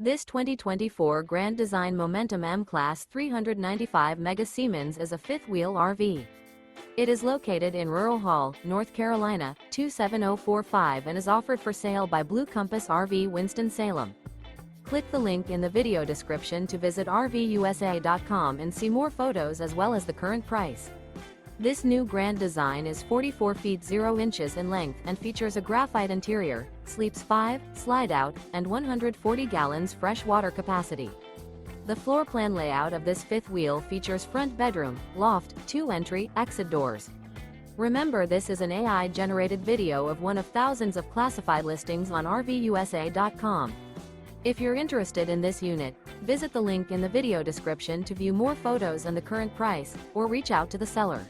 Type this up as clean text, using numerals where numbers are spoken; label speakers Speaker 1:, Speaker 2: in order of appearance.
Speaker 1: This 2024 Grand Design Momentum M-Class 395 Mega Siemens is a fifth-wheel RV. It is located in Rural Hall, North Carolina, 27045 and is offered for sale by Blue Compass RV Winston, Salem. Click the link in the video description to visit RVUSA.com and see more photos as well as the current price. This new Grand Design is 44 feet 0 inches in length and features a graphite interior, sleeps 5, slide-out, and 140 gallons fresh water capacity. The floor plan layout of this fifth wheel features front bedroom, loft, 2 entry, exit doors. Remember, this is an AI-generated video of one of thousands of classified listings on RVUSA.com. If you're interested in this unit, visit the link in the video description to view more photos and the current price, or reach out to the seller.